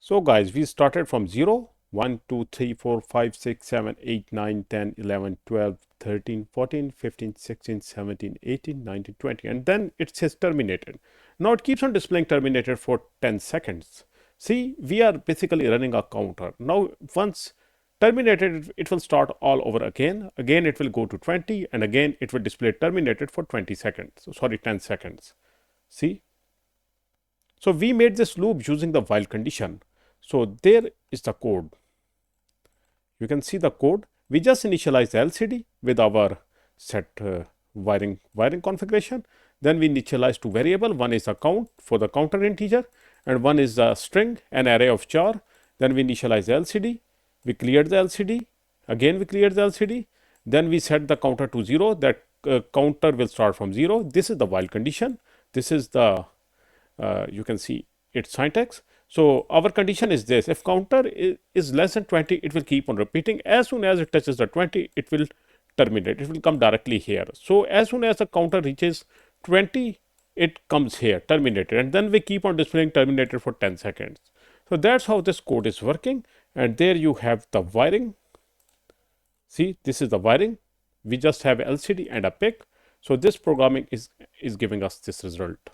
So guys, we started from 0, 1, 2, 3, 4, 5, 6, 7, 8, 9, 10, 11, 12, 13, 14, 15, 16, 17, 18, 19, 20, and then it says terminated. Now it keeps on displaying terminated for 10 seconds. See, we are basically running a counter. Now once terminated, it will start all over again. Again, it will go to 20, and again, it will display terminated for 20 seconds. So, sorry, 10 seconds. See? So we made this loop using the while condition. So there is the code. You can see the code. We just initialize the LCD with our set wiring configuration. Then we initialize two variables. One is a count for the counter integer, and one is a string, an array of char. Then we initialize the LCD. We cleared the LCD. Again we cleared the LCD. Then we set the counter to 0. That counter will start from 0. This is the while condition. This is the you can see its syntax. So our condition is this: if counter is less than 20, it will keep on repeating. As soon as it touches the 20, it will terminate. It will come directly here. So as soon as the counter reaches 20, it comes here, terminated, and then we keep on displaying terminated for 10 seconds. So that's how this code is working. And there you have the wiring. See, this is the wiring. We just have LCD and a PIC. So this programming is giving us this result.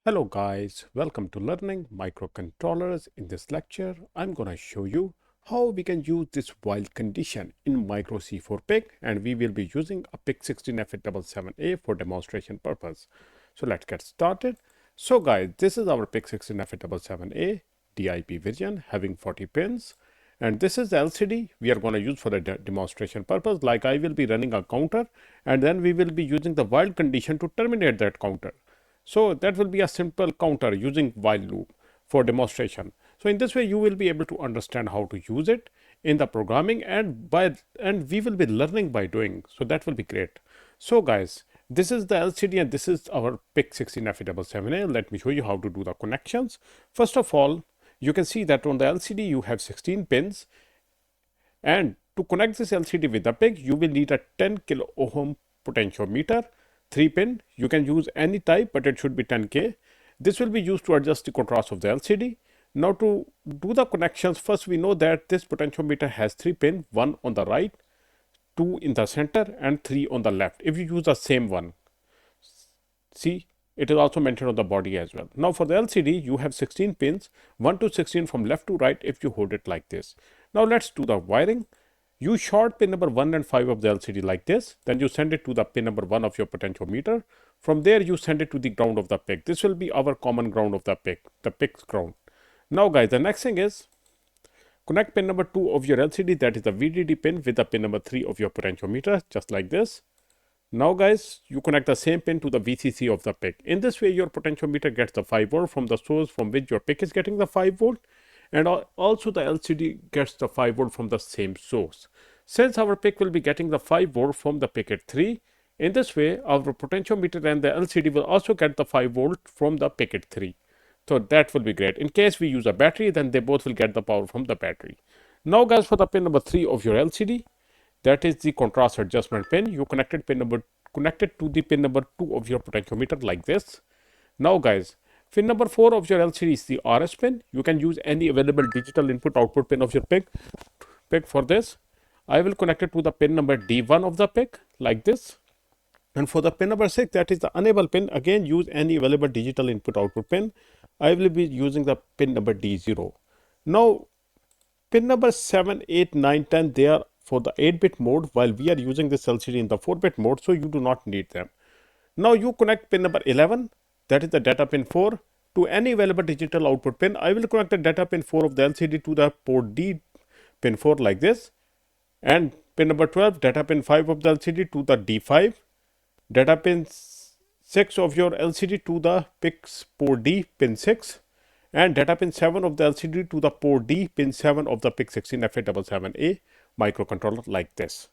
Hello guys, welcome to learning microcontrollers. In this lecture, I'm gonna show you how we can use this while condition in MikroC for PIC, and we will be using a PIC16F877A for demonstration purpose. So let's get started. So guys, this is our PIC16F877A DIP version having 40 pins. And this is the LCD we are going to use for the demonstration purpose. Like I will be running a counter, and then we will be using the while condition to terminate that counter. So that will be a simple counter using while loop for demonstration. So in this way, you will be able to understand how to use it in the programming, and we will be learning by doing. So that will be great. So guys, this is the LCD and this is our PIC16F877A. Let me show you how to do the connections. First of all, you can see that on the LCD you have 16 pins, and to connect this LCD with the PIC, you will need a 10 kilo ohm potentiometer. 3 pin. You can use any type, but it should be 10K. This will be used to adjust the contrast of the LCD. Now to do the connections, first we know that this potentiometer has 3 pin, 1 on the right, 2 in the center, and 3 on the left. If you use the same one, see, it is also mentioned on the body as well. Now for the LCD, you have 16 pins, 1 to 16 from left to right if you hold it like this. Now let's do the wiring. You short pin number 1 and 5 of the LCD like this. Then you send it to the pin number 1 of your potentiometer. From there, you send it to the ground of the PIC. This will be our common ground of the PIC's ground. Now guys, the next thing is connect pin number 2 of your LCD, that is the VDD pin, with the pin number 3 of your potentiometer, just like this. Now guys, you connect the same pin to the VCC of the PIC. In this way, your potentiometer gets the 5 volt from the source from which your PIC is getting the 5 volt. And also the LCD gets the 5 volt from the same source. Since our PIC will be getting the 5 volt from the PIC at 3, in this way our potentiometer and the LCD will also get the 5 volt from the PIC at 3. So that will be great. In case we use a battery, then they both will get the power from the battery. Now guys, for the pin number 3 of your LCD, that is the contrast adjustment pin. You connected to the pin number 2 of your potentiometer like this. Now guys, pin number 4 of your LCD is the RS pin. You can use any available digital input output pin of your PIC for this. I will connect it to the pin number D1 of the PIC like this. And for the pin number 6, that is the enable pin, again use any available digital input output pin. I will be using the pin number D0. Now pin number 7, 8, 9, 10, they are for the 8-bit mode, while we are using this LCD in the 4-bit mode, so you do not need them. Now you connect pin number 11, that is the data pin 4, to any available digital output pin. I will connect the data pin 4 of the LCD to the port D pin 4 like this, and pin number 12, data pin 5 of the LCD to the D5, data pin 6 of your LCD to the PIC's port D pin 6, and data pin 7 of the LCD to the port D pin 7 of the PIC16F877A microcontroller like this.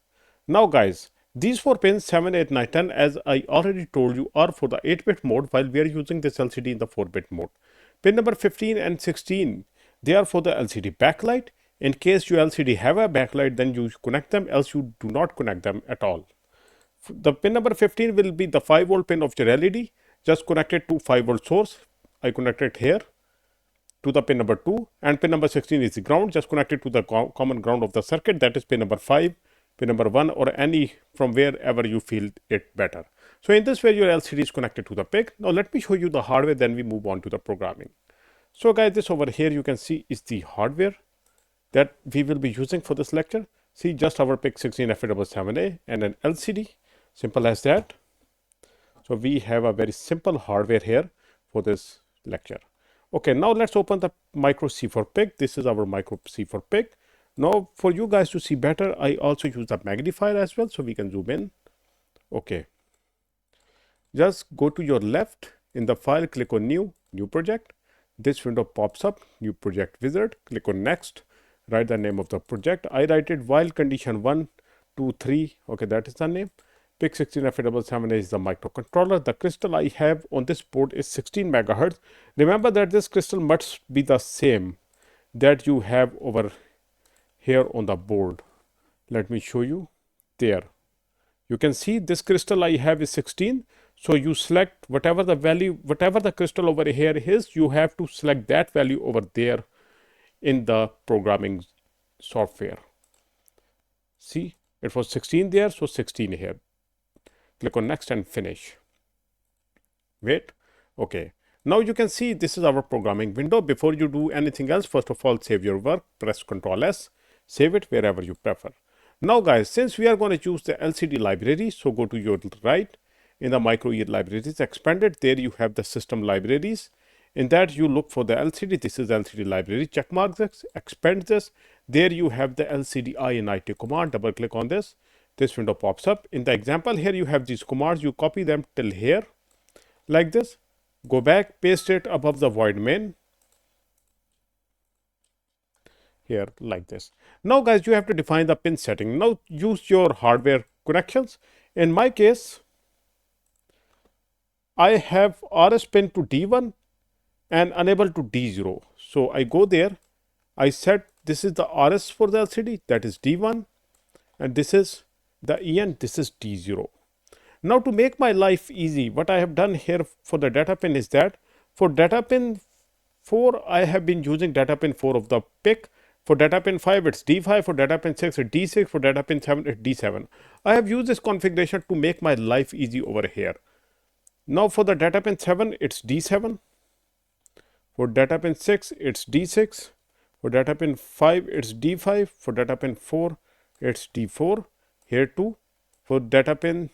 Now guys, these 4 pins 7, 8, 9, 10, as I already told you, are for the 8-bit mode, while we are using this LCD in the 4-bit mode. Pin number 15 and 16, they are for the LCD backlight. In case your LCD have a backlight, then you connect them, else you do not connect them at all. The pin number 15 will be the 5 volt pin of your LED. just connect it to 5-volt source. I connect it here to the pin number 2, and pin number 16 is the ground. Just connect it to the common ground of the circuit, that is pin number 5, pin number 1, or any from wherever you feel it better. So in this way your LCD is connected to the PIC. Now let me show you the hardware, then we move on to the programming. So guys, this over here you can see is the hardware that we will be using for this lecture. See, just our PIC16F877A and an LCD, simple as that. So we have a very simple hardware here for this lecture. Okay, now let's open the MikroC PIC. This is our MikroC PIC. Now for you guys to see better, I also use the magnifier as well, so we can zoom in. Okay, just go to your left in the file, click on new project. This window pops up, new project wizard, click on next, write the name of the project. I write it while condition 1, 2, 3. Okay, that is the name. PIC16F877A is the microcontroller. The crystal I have on this board is 16 megahertz. Remember that this crystal must be the same that you have over here on the board. Let me show you. There you can see this crystal I have is 16. So you select whatever the value, whatever the crystal over here is, you have to select that value over there in the programming software. See, it was 16 there, so 16 here. Click on next and finish. Wait. Okay, now you can see this is our programming window. Before you do anything else, first of all, save your work, press Ctrl S, save it wherever you prefer. Now guys, since we are going to use the LCD library, so go to your right in the micro libraries expanded. There you have the system libraries. In that you look for the LCD. This is LCD library. Check mark this, expand this. There you have the LCD INIT command. Double click on this. This window pops up. In the example here you have these commands. You copy them till here like this. Go back, paste it above the void main here like this. Now guys, you have to define the pin setting. Now use your hardware connections. In my case, I have RS pin to D1 and enable to D0. So I go there, I set this is the RS for the LCD, that is D1, and this is the EN, this is D0. Now to make my life easy, what I have done here for the data pin is that for data pin 4, I have been using data pin 4 of the PIC. For data pin 5, it's D5. For data pin 6, it's D6. For data pin 7, it's D7. I have used this configuration to make my life easy over here. Now for the data pin 7, it's D7. For data pin 6, it's D6. For data pin 5, it's D5. For data pin 4, it's D4. Here too. For data pin,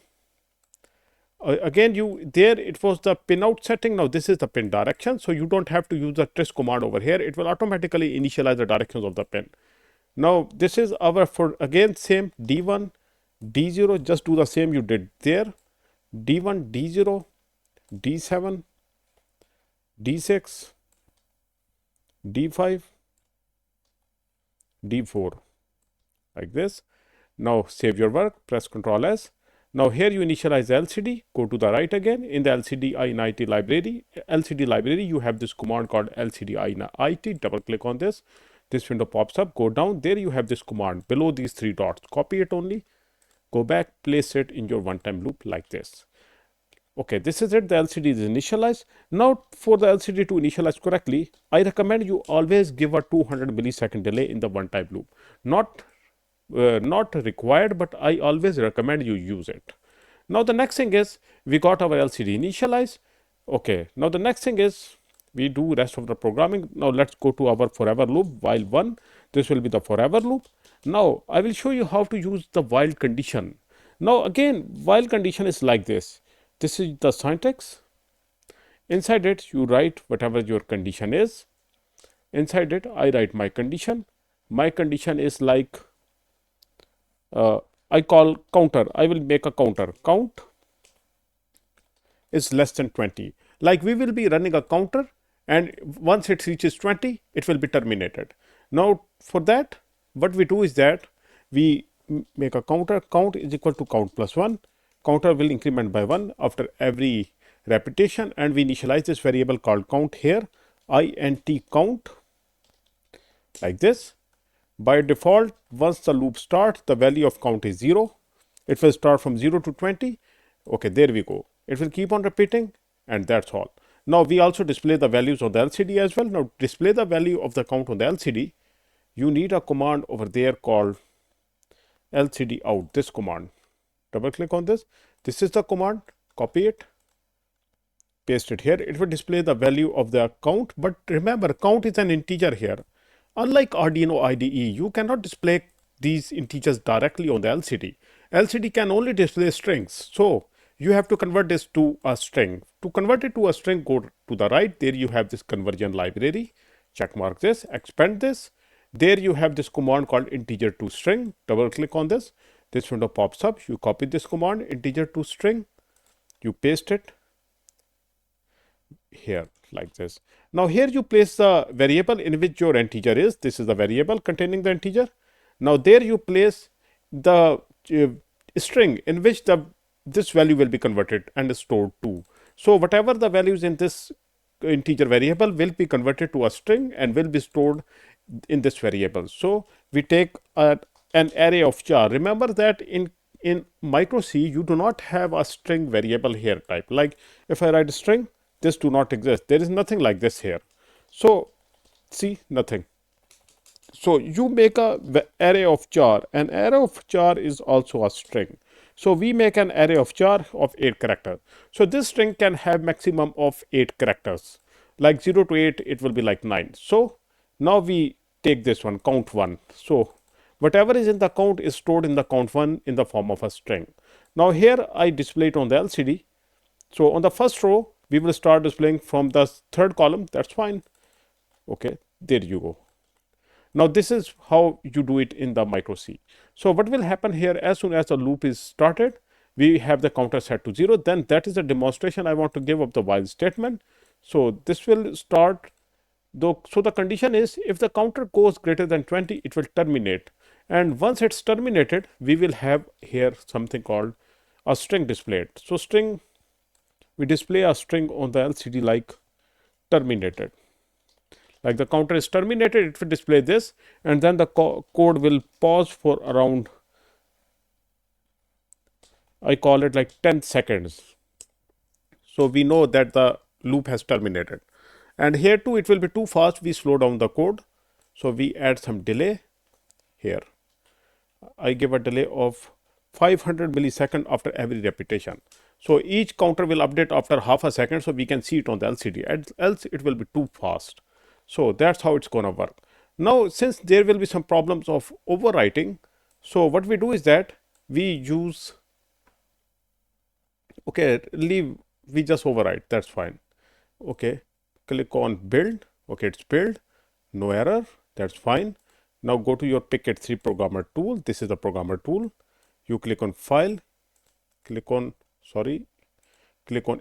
again there it was the pin out setting. Now this is the pin direction. So you don't have to use the tris command over here. It will automatically initialize the directions of the pin. Now this is our, for again same D1, D0, just do the same you did there. D1, D0, D7, D6, D5, D4 like this. Now save your work, press Ctrl S. Now here you initialize LCD, go to the right again in the LCD INIT library. LCD library, you have this command called LCD INIT. Double click on this. This window pops up, go down. There you have this command below these 3 dots. Copy it only, go back, place it in your one-time loop like this. Okay, this is it. The LCD is initialized. Now for the LCD to initialize correctly, I recommend you always give a 200 millisecond delay in the one-time loop. Not required, but I always recommend you use it. Now the next thing is we got our LCD initialized. Okay, now the next thing is we do rest of the programming. Now let's go to our forever loop, while 1. This will be the forever loop. Now I will show you how to use the while condition. Now again, while condition is like this. This is the syntax. Inside it you write whatever your condition is. Inside it I write my condition. My condition is like I call counter. I will make a counter. Count is less than 20. Like we will be running a counter, and once it reaches 20, it will be terminated. Now for that, what we do is that we make a counter. Count is equal to count plus 1. Counter will increment by 1 after every repetition, and we initialize this variable called count here. int count like this. By default, once the loop starts, the value of count is 0. It will start from 0 to 20. Okay, there we go. It will keep on repeating and that's all. Now we also display the values on the LCD as well. Now display the value of the count on the LCD, you need a command over there called LCD out, this command. Double click on this. This is the command, copy it, paste it here. It will display the value of the count, but remember count is an integer here. Unlike Arduino IDE, you cannot display these integers directly on the LCD. LCD can only display strings. So you have to convert this to a string. To convert it to a string, go to the right. There you have this conversion library. Check mark this, expand this. There you have this command called integer to string. Double click on this. This window pops up. You copy this command, integer to string. You paste it here like this. Now here you place the variable in which your integer is. This is the variable containing the integer. Now there you place the string in which this value will be converted and stored to. So whatever the values in this integer variable will be converted to a string and will be stored in this variable. So we take an array of char. Remember that in MikroC you do not have a string variable here type. Like if I write a string, this do not exist. There is nothing like this here. So see, nothing. So you make a array of char. An array of char is also a string. So we make an array of char of 8 characters. So this string can have maximum of 8 characters. Like 0 to 8, it will be like 9. So now we take this one, count 1. So whatever is in the count is stored in the count 1 in the form of a string. Now here I display it on the LCD. So on the first row, we will start displaying from the third column. That's fine. Okay, there you go. Now this is how you do it in the MikroC. So what will happen here, as soon as the loop is started, we have the counter set to 0. Then that is a demonstration I want to give of the while statement. So this will start, though. So the condition is if the counter goes greater than 20, it will terminate. And once it's terminated, we will have here something called a string displayed. So string, we display a string on the LCD like terminated. Like the counter is terminated, it will display this, and then the code will pause for around, I call it like 10 seconds. So we know that the loop has terminated. And here too, it will be too fast. We slow down the code. So we add some delay here. I give a delay of 500 millisecond after every repetition. So each counter will update after half a second, so we can see it on the LCD, else it will be too fast. So that's how it's gonna work. Now since there will be some problems of overwriting, so what we do is that we use, okay, we just overwrite, that's fine. Okay, click on build. Okay, it's build, no error, that's fine. Now go to your PIC3 programmer tool. This is the programmer tool. You click on file, click on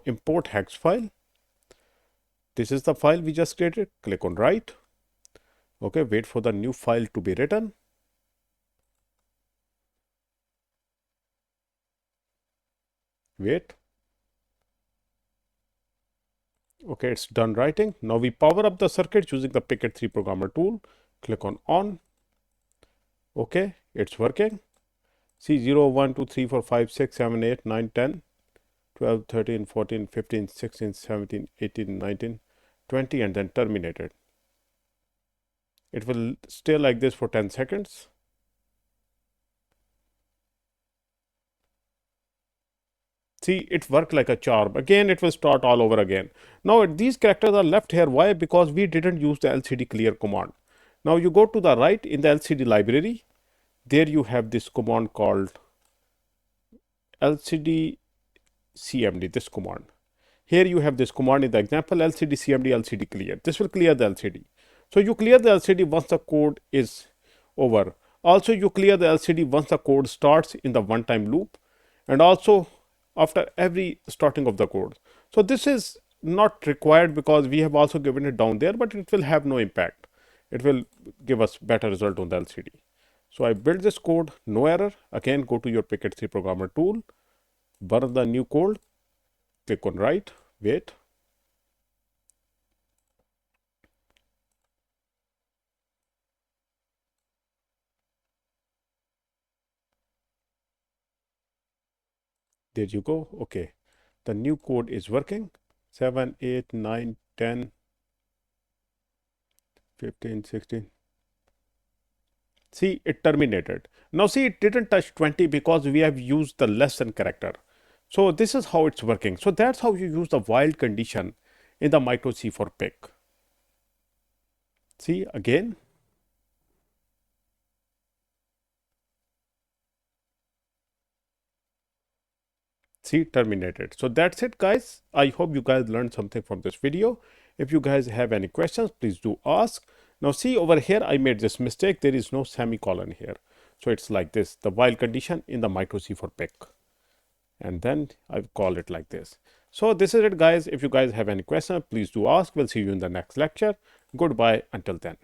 import hex file. This is the file we just created. Click on write. Okay, wait for the new file to be written. Wait. Okay, it's done writing. Now we power up the circuit using the PIC3 programmer tool. Click on. Okay, it's working. See 0, 1, 2, 3, 4, 5, 6, 7, 8, 9, 10, 12, 13, 14, 15, 16, 17, 18, 19, 20, and then terminated. It will stay like this for 10 seconds. See, it worked like a charm. Again, it will start all over again. Now, these characters are left here. Why? Because we didn't use the LCD clear command. Now, you go to the right in the LCD library. There you have this command called LCD CMD, this command. Here you have this command in the example, LCD CMD LCD clear. This will clear the LCD. So you clear the LCD once the code is over. Also, you clear the LCD once the code starts in the one-time loop, and also after every starting of the code. So this is not required because we have also given it down there, but it will have no impact. It will give us better result on the LCD. So I build this code, no error. Again, go to your PIC3 programmer tool, burn the new code, click on write, wait. There you go. Okay, the new code is working. 7, 8, 9, 10, 15, 16. See, it terminated. Now see, it didn't touch 20 because we have used the less than character. So this is how it's working. So that's how you use the while condition in the MikroC for PIC. See again. See, terminated. So that's it, guys. I hope you guys learned something from this video. If you guys have any questions, please do ask. Now see over here, I made this mistake. There is no semicolon here. So it's like this, the while condition in the MikroC for PIC. And then I've called it like this. So this is it, guys. If you guys have any questions, please do ask. We'll see you in the next lecture. Goodbye until then.